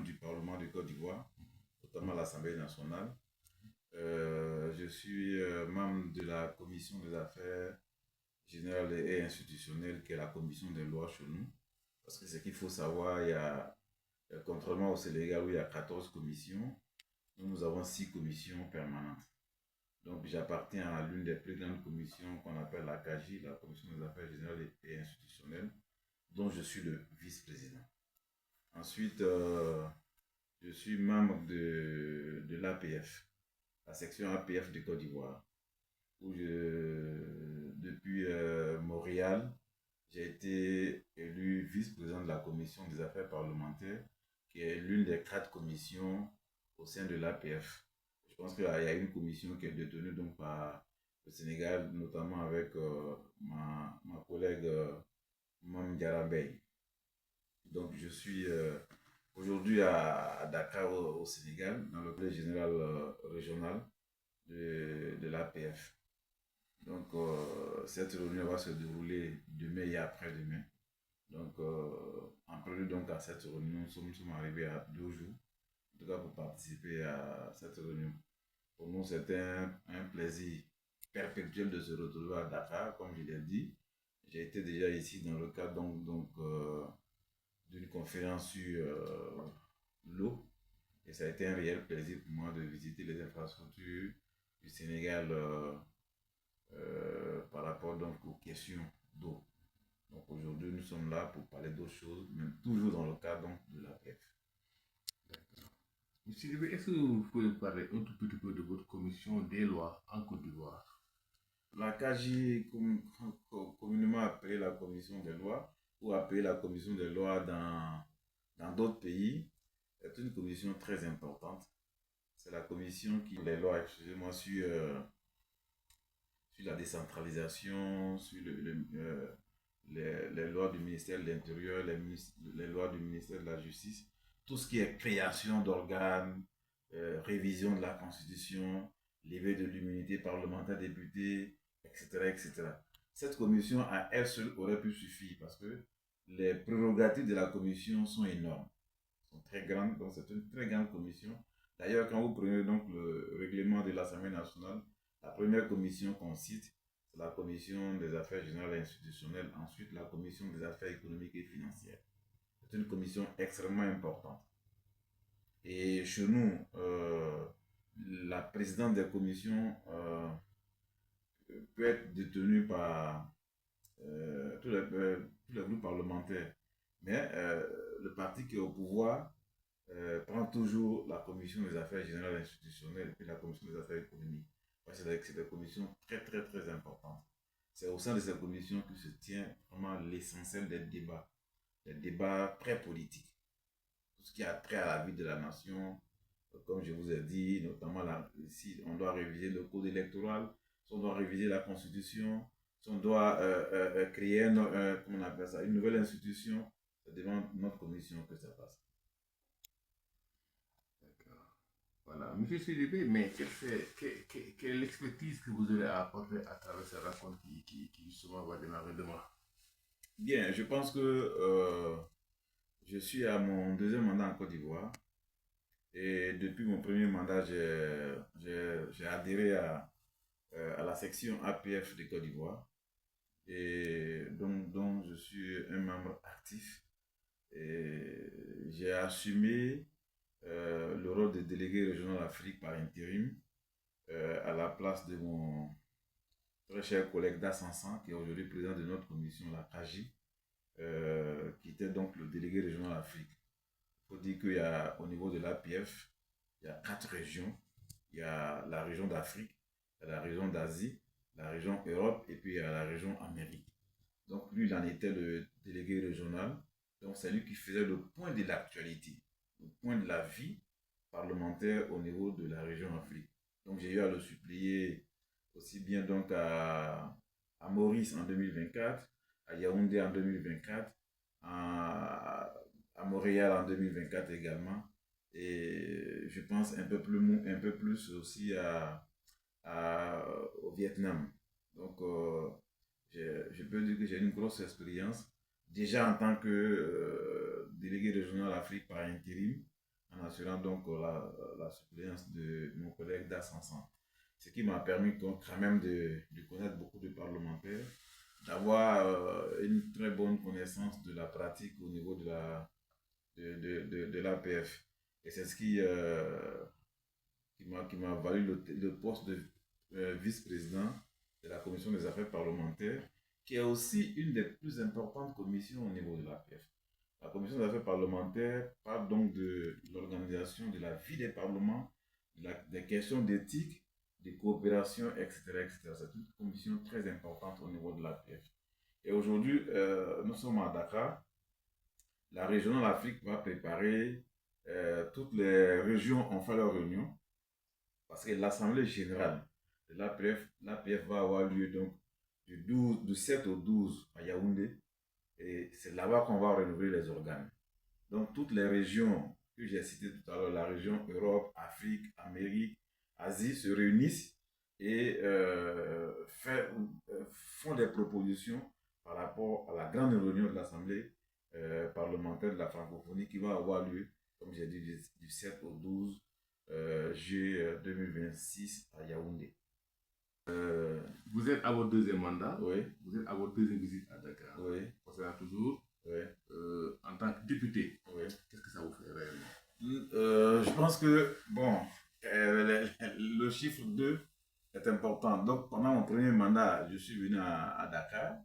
membres du Parlement de Côte d'Ivoire, notamment l'Assemblée nationale. Je suis membre de la Commission des affaires générales et institutionnelles, qui est la commission des lois chez nous. Parce que ce qu'il faut savoir, contrairement au Sénégal où il y a 14 commissions, nous avons 6 commissions permanentes. Donc j'appartiens à l'une des plus grandes commissions qu'on appelle la CAGI, la Commission des affaires générales et institutionnelles, dont je suis le vice-président. Ensuite, je suis membre de l'APF, la section APF de Côte d'Ivoire, où depuis Montréal, j'ai été élu vice-président de la commission des affaires parlementaires, qui est l'une des 4 commissions au sein de l'APF. Je pense qu'il y a une commission qui est détenue donc par le Sénégal, notamment avec ma collègue Mme Diarabey. Donc je suis aujourd'hui à Dakar au Sénégal, dans le palais général régional de l'APF. Donc cette réunion va se dérouler demain et après-demain. Donc en prélude donc à cette réunion, nous sommes arrivés à 2 jours, en tout cas pour participer à cette réunion. Pour nous, c'est un plaisir perpétuel de se retrouver à Dakar, comme je l'ai dit. J'ai été déjà ici dans le cadre d'une conférence sur l'eau. Et ça a été un réel plaisir pour moi de visiter les infrastructures du Sénégal par rapport donc aux questions d'eau. Donc aujourd'hui, nous sommes là pour parler d'autres choses, mais toujours dans le cadre donc, de la PF. Monsieur Libé, est-ce que vous pouvez parler un tout petit peu de votre commission des lois en Côte d'Ivoire? La CAGI, communément appelée la commission des lois, ou appelée la commission des lois dans d'autres pays, est une commission très importante. C'est la commission qui les lois, excusez-moi, sur la décentralisation, sur les lois du ministère de l'Intérieur, les lois du ministère de la Justice, tout ce qui est création d'organes, révision de la Constitution, levée de l'immunité parlementaire députés, etc., etc. Cette commission à elle seule aurait pu suffire parce que les prérogatives de la commission sont énormes, sont très grandes, donc c'est une très grande commission. D'ailleurs, quand vous prenez donc le règlement de l'Assemblée nationale, la première commission qu'on cite, c'est la commission des affaires générales et institutionnelles, ensuite la commission des affaires économiques et financières. C'est une commission extrêmement importante. Et chez nous, la présidente des commissions peut être détenue par tous les groupes parlementaires. Mais le parti qui est au pouvoir prend toujours la commission des affaires générales et institutionnelles et puis la commission des affaires économiques. C'est des commissions très très très importantes. C'est au sein de ces commissions que se tient vraiment l'essentiel des débats très politiques. Tout ce qui a trait à la vie de la nation, comme je vous ai dit, notamment si on doit réviser le code électoral, si on doit réviser la constitution, si on doit créer comment on appelle ça, une nouvelle institution, c'est devant notre commission que ça passe. D'accord. Voilà. Monsieur Sidibé, mais quelle est l'expertise que vous aurez à apporter à travers cette rencontre qui justement va démarrer demain? Bien, je pense que je suis à mon deuxième mandat en Côte d'Ivoire. Et depuis mon premier mandat, j'ai adhéré à la section APF de Côte d'Ivoire. Et donc je suis un membre actif. Et j'ai assumé le rôle de délégué régional Afrique par intérim à la place de mon très cher collègue Dassansan, qui est aujourd'hui président de notre commission, la CAGI, qui était donc le délégué régional Afrique. Il faut dire qu'il y a, au niveau de l'APF, il y a 4 régions. Il y a la région d'Afrique, il y a la région d'Asie, la région Europe et puis il y a la région Amérique. Donc lui, il en était le délégué régional. Donc c'est lui qui faisait le point de l'actualité, le point de la vie parlementaire au niveau de la région Afrique. Donc j'ai eu à le supplier aussi bien donc à Maurice en 2024, à Yaoundé en 2024, à Montréal en 2024 également. Et je pense un peu plus aussi au Vietnam. Donc, je peux dire que j'ai une grosse expérience, déjà en tant que délégué régional Afrique par intérim, en assurant donc la suppléance de mon collègue Dassansan. Ce qui m'a permis donc quand même de connaître beaucoup de parlementaires, d'avoir une très bonne connaissance de la pratique au niveau de l'APF. Et c'est ce qui m'a valu le poste de vice-président de la commission des affaires parlementaires, qui est aussi une des plus importantes commissions au niveau de l'APF. La commission des affaires parlementaires parle donc de l'organisation de la vie des parlements, des questions d'éthique, de coopération, etc., etc. C'est une commission très importante au niveau de l'APF. Et aujourd'hui, nous sommes à Dakar. La régionale Afrique va préparer, toutes les régions ont fait leur réunion, parce que l'Assemblée générale de l'APF va avoir lieu donc du 7 au 12 à Yaoundé, et c'est là-bas qu'on va renouveler les organes. Donc toutes les régions que j'ai citées tout à l'heure, la région Europe, Afrique, Amérique, Asie, se réunissent et font des propositions par rapport à la grande réunion de l'Assemblée parlementaire de la francophonie qui va avoir lieu, comme j'ai dit, du 7 au 12 juillet 2026 à Yaoundé. Vous êtes à votre deuxième mandat, Oui. Vous êtes à votre deuxième visite à Dakar. Oui. On sera toujours, Oui. En tant que député. Oui. Qu'est-ce que ça vous fait réellement? Je pense que, bon, le chiffre 2 est important. Donc, pendant mon premier mandat, je suis venu à Dakar,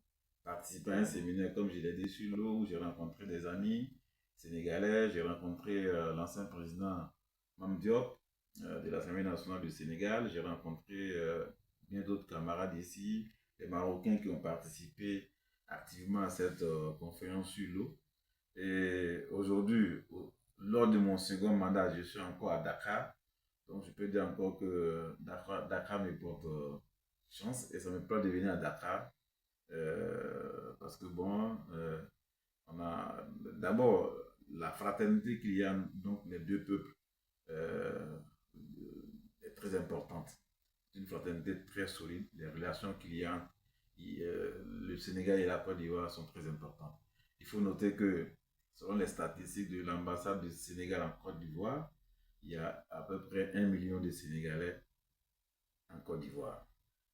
participer à un séminaire, comme je l'ai dit, sur l'eau, où j'ai rencontré des amis sénégalais. J'ai rencontré l'ancien président Mame Diop de l'Assemblée nationale du Sénégal. J'ai rencontré bien d'autres camarades ici, les Marocains qui ont participé activement à cette conférence sur l'eau. Et aujourd'hui, lors de mon second mandat, je suis encore à Dakar. Donc, je peux dire encore que Dakar me porte chance, et ça me plaît de venir à Dakar. Parce que, bon, on a d'abord la fraternité qu'il y a donc les deux peuples est très importante. C'est une fraternité très solide. Les relations qu'il y a, le Sénégal et la Côte d'Ivoire sont très importantes. Il faut noter que, selon les statistiques de l'ambassade du Sénégal en Côte d'Ivoire, il y a à peu près 1 million de Sénégalais en Côte d'Ivoire.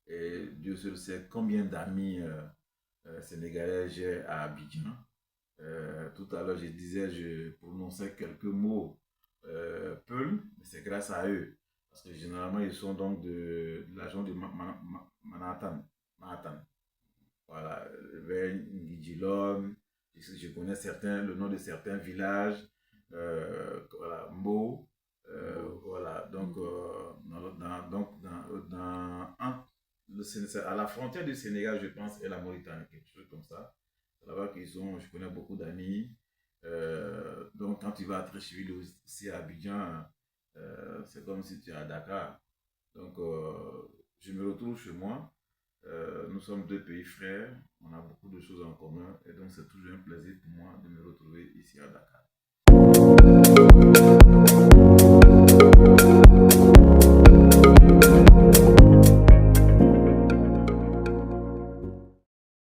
Et Dieu seul sait combien d'amis sénégalais j'ai à Abidjan. Tout à l'heure, je prononçais quelques mots Peul, mais c'est grâce à eux. Parce que généralement, ils sont donc de l'agent de Manhattan. Voilà, vers Ngidjilom. Je connais le nom de certains villages. Voilà, Mbo. Voilà, donc, à la frontière du Sénégal, je pense, et la Mauritanie, quelque chose comme ça. C'est là-bas je connais beaucoup d'amis. Donc, quand tu vas à Trécheville aussi à Abidjan, c'est comme si tu es à Dakar. Donc, je me retrouve chez moi. Nous sommes deux pays frères, on a beaucoup de choses en commun, et donc c'est toujours un plaisir pour moi de me retrouver ici à Dakar.